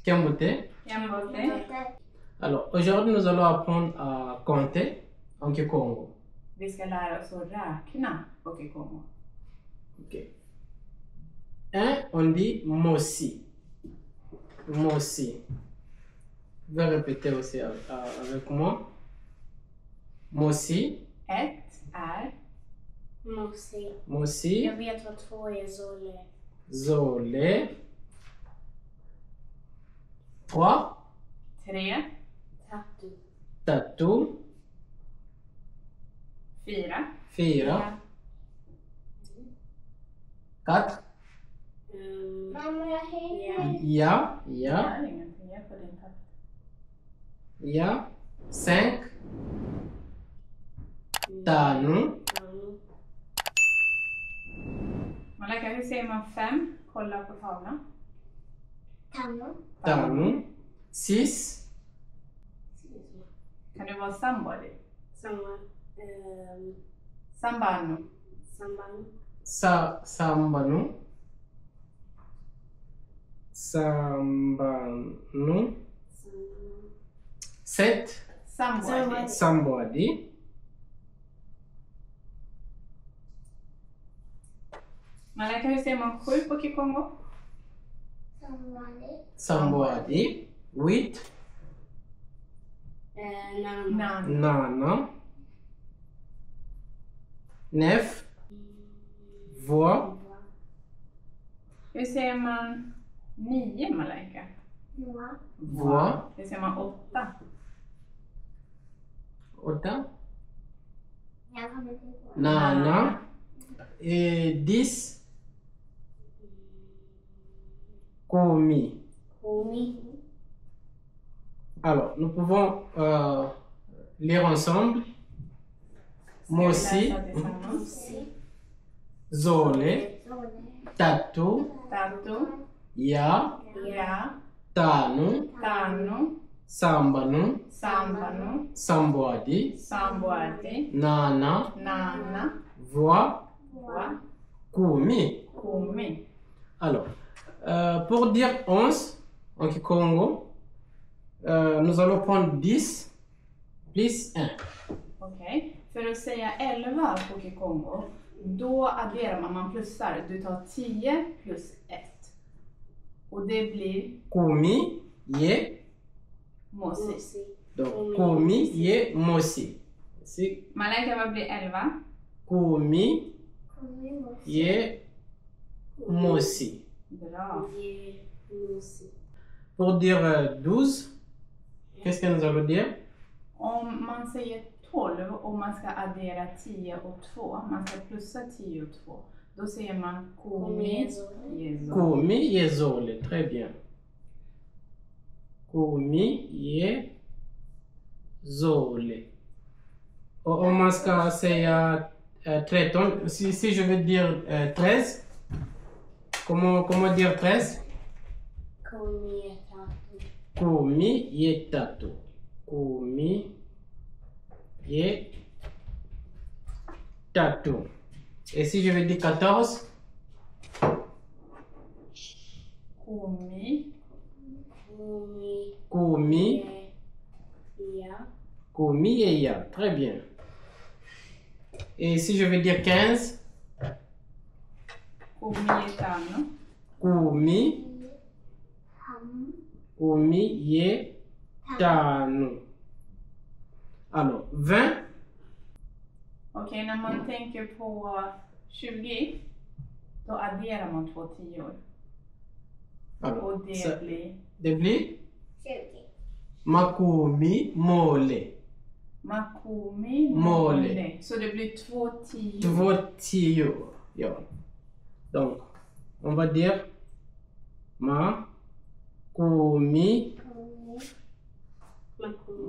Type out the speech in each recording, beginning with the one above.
Kiambote. Alors, aujourd'hui, nous allons apprendre à compter en Kikongo. Vi ska lära oss att räkna på Kikongo. Ok. 1, on dit Mosi. Mosi. Je vais répéter aussi avec moi. Mosi. 1 är Mosi. Mosi. Jag vet vad 2 är, Zole. Zole. 3. 3, Tatu. Tatu. 4, 4. 4. Mamma, jag Ja. gör ingenting, jag får din takt. Ja. 5. Tanu. Malaka, hur säger man 5? Kolla på tavlan. Tanu. 6. Kan du vara somebody? Samma. Sambano. Samban. Sambanu. Sambanu. 7. Somebody. Somebody. Malaka, hur säger man 7 på Kikongo? Somebody. 8. Nana. Nana. 9. Voix. Hur säger man 9, Malaka? Voix. Hur säger man 8? 8. Nana. Et 10. Komi. Alors, nous pouvons lire ensemble. Mosi, Zole, Tatu, Tatu, Ya, Ja, Tanu, Tanu, Sambanu, Sambano, Samboadi, Samboati, Nana, Nana, Voix, Wa, Komi. Kumi. Alors, pour dire 11 en Kikongo, nous allons prendre 10 plus 1. Okej. För att säga 11 på Kikongo, då adderar man plussar. Du tar 10 plus 1. Och det blir Komi, Ye, Mosi. donc Komi, Ye, Mosi. C'est Malaka, vad blir 11? Komi, Ye, Mosi. Bra. Pour dire 12, qu'est-ce que nous allons dire? Om man säger 12 och man ska addera 10 och 2, man ska plussa 10 och 2, då säger man Kumi Yezo. Komi, Ye, Zole. Très bien. Komi, Ye, Zole. On man ska säga 13. Si je veux dire 13, comment dire 13? Komi, Ye, Tatu. Komi, Ye, Tatu. Et si je veux dire 14? Kumi, Komi, Komi et Ya. Très bien. Et si je veux dire 15? Kumi Yetano, Komi, Komi, Ye, Tanu. Alors, 20? Okej, när man tänker på 20, då adderar man 2 tior. Alors, Och det blir det blir Makumi, Mole. Makumi Mole. Mole. Så det blir 2 tior. 2 tior. Ja. Donc, on va dire Makumi,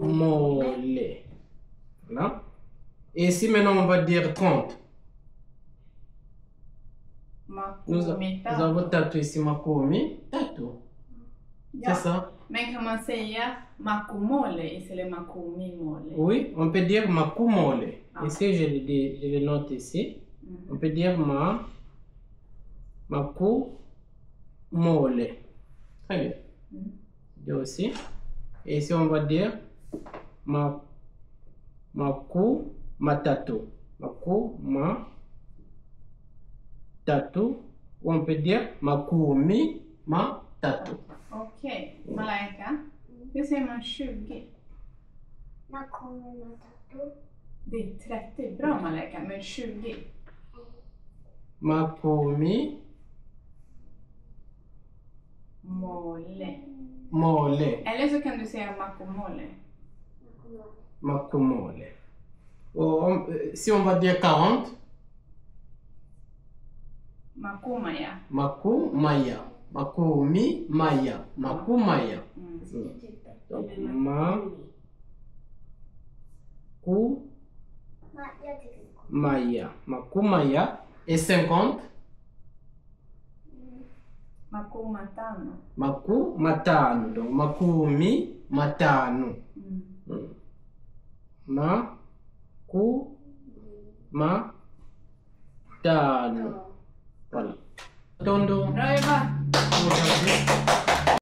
Mole. Voilà. Et ici, maintenant, on va dire 30. Nous Makumi avons Tatu ici, Makumi, Tatu. Ja. C'est ça? Men kan man säga Makumole istället för Makumi-mole? Oui, on peut dire Makumole. Ah. Ici, je le note ici. On peut dire Makumole. Très bien. Deux aussi. Et ici, on va dire maku matatu. Maku matatu. Ou on peut dire makumi matatu. Okej, Malaika. Hur säger man 20? Det är 30. Bra Malaika, men 20. Makumi mole. Eller så kan du säga makomole. Makumole. Si on va dire 40. Makumaya. Makumaya. Makumi maya. Makumaya. Donc, Makumaya. Et 50. Makumatano. Makumatano. Donc, makumi matano. Makumatano. Voilà. Tondo. Bra jobbat!